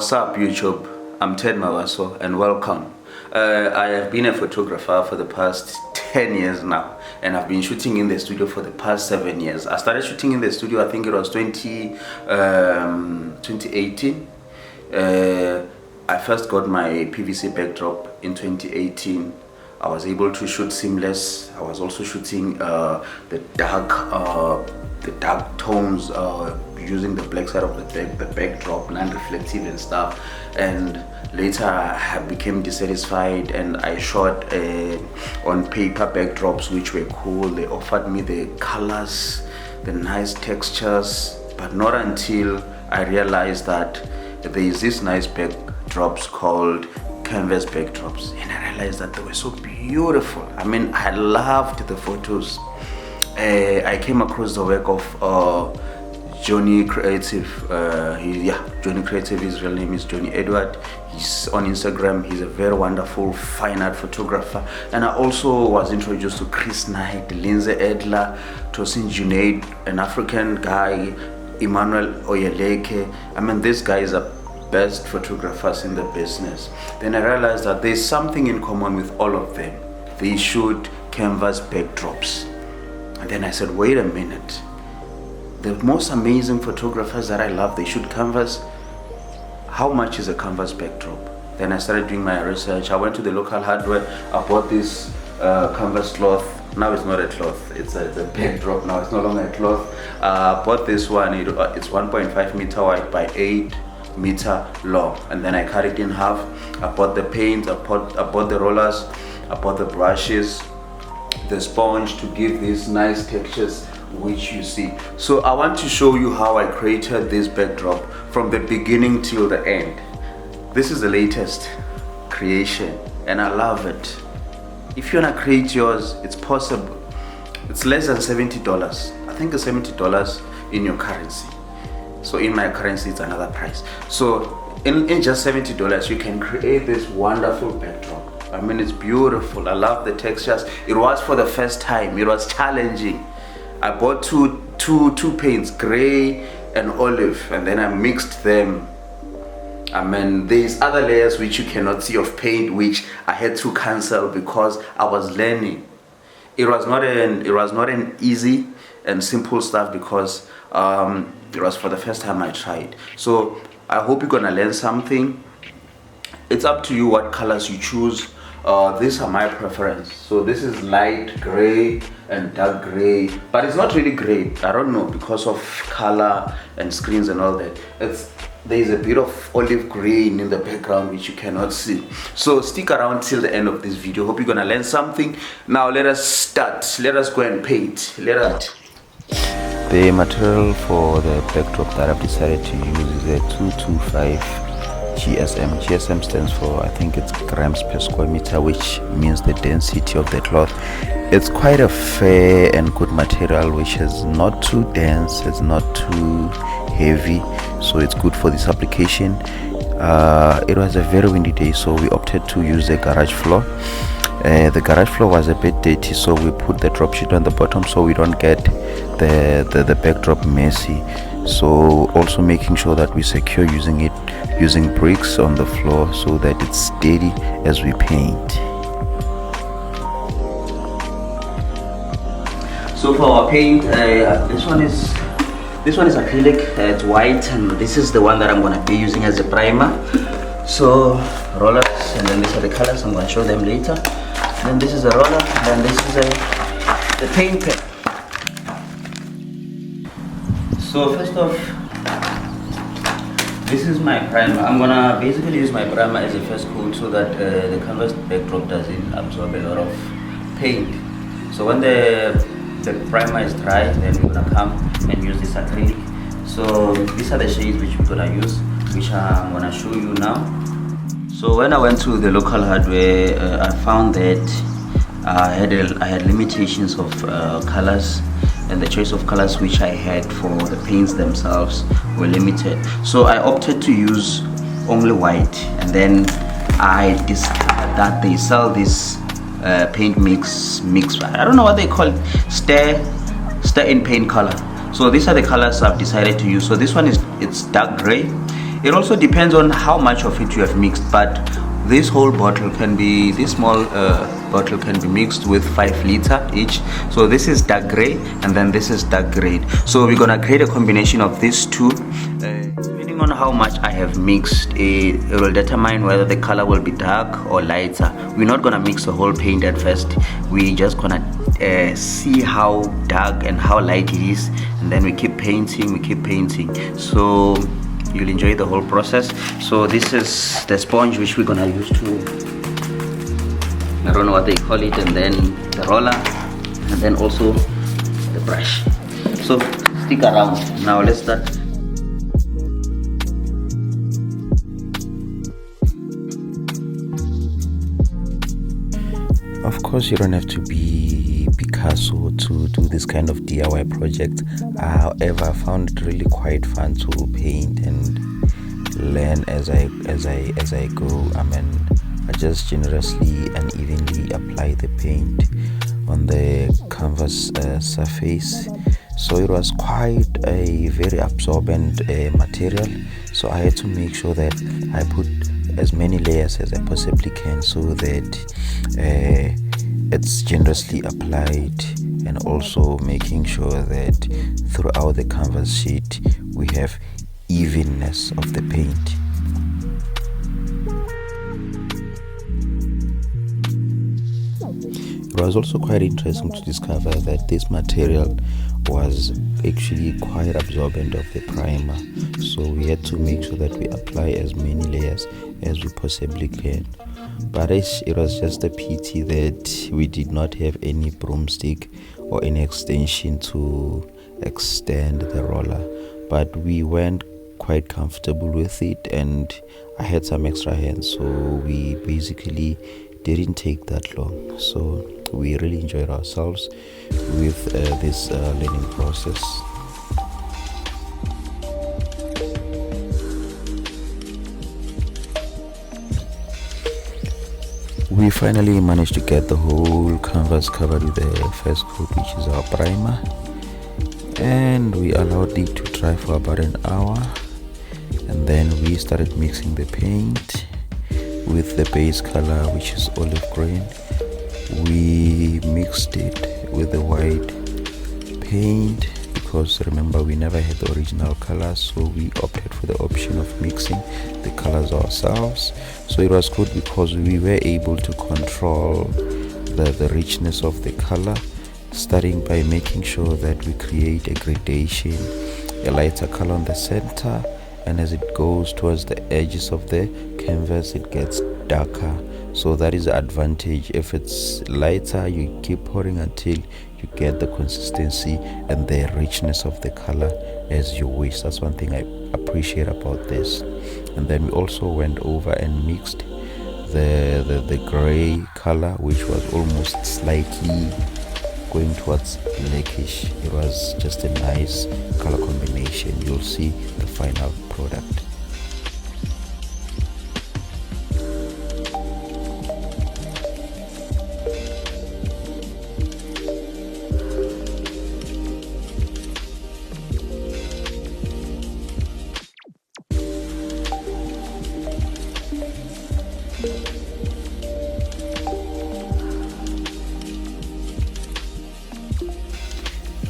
What's up, YouTube? I'm Ted Mawaso and welcome. I have been a photographer for the past 10 years now, and I've been shooting in the studio for the past 7 years. I started shooting in the studio, I think it was 2018. I first got my PVC backdrop in 2018. I was able to shoot seamless. I was also shooting the dark tones using the black side of the backdrop, non-reflective and stuff. And later I became dissatisfied and I shot on paper backdrops, which were cool. They offered me the colors, the nice textures, but not until I realized that there is this nice backdrops called canvas backdrops, and I realized that they were so beautiful. I mean, I loved the photos. I came across the work of Johnny Creative. Johnny Creative, his real name is Johnny Edward. He's on Instagram. He's a very wonderful fine art photographer. And I also was introduced to Chris Knight, Lindsay Edler, Tosin Junaid, an African guy, Emmanuel Oyeleke. I mean, these guys are best photographers in the business. Then I realized that there's something in common with all of them. They shoot canvas backdrops. And then I said, wait a minute. The most amazing photographers that I love, they shoot canvas. How much is a canvas backdrop? Then I started doing my research. I went to the local hardware. I bought this canvas cloth. Now it's not a cloth, it's a backdrop now. It's no longer a cloth. I bought this one. It's 1.5 meter wide by 8 meter long, and then I cut it in half. I bought the paint, I bought the rollers, I bought the brushes, the sponge to give these nice textures which you see. So I want to show you how I created this backdrop from the beginning till the end. This is the latest creation and I love it. If you want to create yours, it's possible. It's less than $70. I think it's $70 in your currency. So in my currency, it's another price. So in just $70, you can create this wonderful backdrop. I mean, it's beautiful. I love the textures. It was for the first time. It was challenging. I bought two paints, gray and olive, and then I mixed them. I mean, there's other layers which you cannot see of paint, which I had to cancel because I was learning. It was not an easy and simple stuff because it was for the first time I tried. So I hope you're gonna learn something. It's up to you what colors you choose. These are my preference. So this is light gray and dark gray, but it's not really gray. I don't know, because of color and screens and all that. There's a bit of olive green in the background which you cannot see. So stick around till the end of this video. Hope you're gonna learn something. Now let us start. Let us go and paint. The material for the backdrop that I've decided to use is a 225 GSM. GSM stands for, I think it's grams per square meter, which means the density of the cloth. It's quite a fair and good material, which is not too dense, it's not too heavy, so it's good for this application. It was a very windy day, so we opted to use the garage floor. The garage floor was a bit dirty, so we put the drop sheet on the bottom so we don't get the backdrop messy. So also making sure that we secure using bricks on the floor so that it's steady as we paint. So for our paint, this one is acrylic. It's white, and this is the one that I'm going to be using as a primer. So rollers, and then these are the colors. I'm going to show them later. And then this is a roller, and then this is the paint pen. So first off, this is my primer. I'm gonna basically use my primer as a first coat so that the canvas backdrop doesn't absorb a lot of paint. So when the primer is dry, then we're gonna come and use this acrylic. So these are the shades which we're gonna use, which I'm gonna show you now. So when I went to the local hardware, I found that I had limitations of colors, and the choice of colors which I had for the paints themselves were limited. So I opted to use only white, and then I discovered that they sell this paint mix. I don't know what they call it. Stir in paint color. So these are the colors I've decided to use. So this one it's dark gray, It also depends on how much of it you have mixed, but this whole bottle can be, this small bottle can be mixed with 5 liter each. So this is dark gray and then this is dark gray. So we're gonna create a combination of these two. Depending on how much I have mixed, it will determine whether the color will be dark or lighter. We're not gonna mix the whole paint at first. We're just gonna see how dark and how light it is, and then we keep painting, so you'll enjoy the whole process. So this is the sponge which we're gonna use to, I don't know what they call it, and then the roller, and then also the brush. So stick around. Now let's start. Of course, you don't have to be Picasso to do this kind of DIY project. However, I found it really quite fun to paint and learn as I go. I just generously and evenly apply the paint on the canvas surface. So it was quite a very absorbent material. So I had to make sure that I put as many layers as I possibly can, so that it's generously applied, and also making sure that throughout the canvas sheet we have evenness of the paint. It was also quite interesting to discover that this material was actually quite absorbent of the primer, so we had to make sure that we apply as many layers as we possibly can. But it was just a pity that we did not have any broomstick or any extension to extend the roller, but we went quite comfortable with it, and I had some extra hands, so we basically didn't take that long. So we really enjoyed ourselves with this learning process. We finally managed to get the whole canvas covered with the first coat, which is our primer, and we allowed it to dry for about an hour, and then we started mixing the paint with the base color, which is olive green. We mixed it with the white paint because remember, we never had the original colors, so we opted for the option of mixing the colors ourselves. So it was good because we were able to control the richness of the color, starting by making sure that we create a gradation, a lighter color on the center, and as it goes towards the edges of the canvas it gets darker. So that is the advantage. If it's lighter, you keep pouring until you get the consistency and the richness of the color as you wish. That's one thing I appreciate about this. And then we also went over and mixed the gray color, which was almost slightly going towards blackish. It was just a nice color combination. You'll see the final product.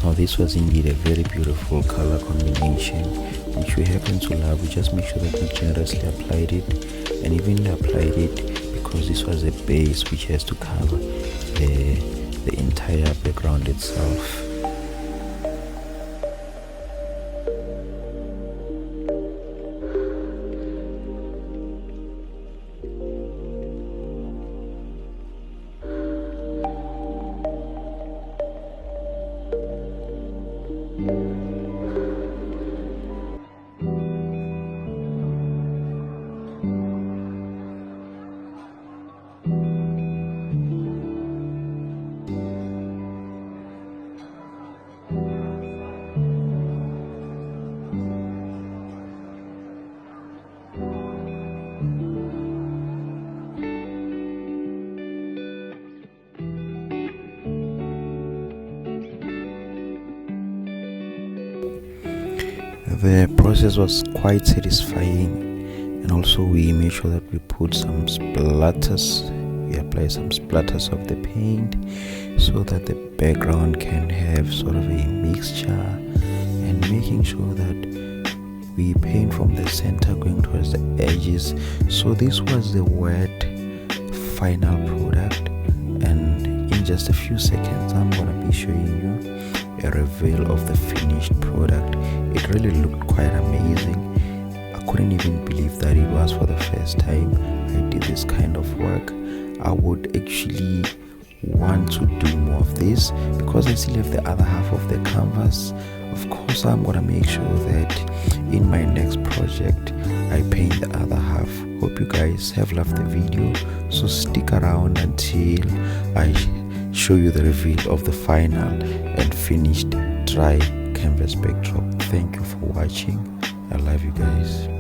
Now this was indeed a very beautiful color combination which we happen to love. We just make sure that we generously applied it and evenly applied it, because this was a base which has to cover the entire background itself. The process was quite satisfying also we make sure that we put some splatters, we apply some splatters of the paint so that the background can have sort of a mixture, and making sure that we paint from the center going towards the edges. So this was the wet final product, and in just a few seconds I'm gonna be showing you a reveal of the finished product. It really looked quite amazing. I couldn't even believe that it was for the first time I did this kind of work. I would actually want to do more of this because I still have the other half of the canvas. Of course, I'm gonna make sure that in my next project I paint the other half. Hope you guys have loved the video, so stick around until I show you the reveal of the final and finished dry canvas backdrop. Thank you for watching. I love you guys.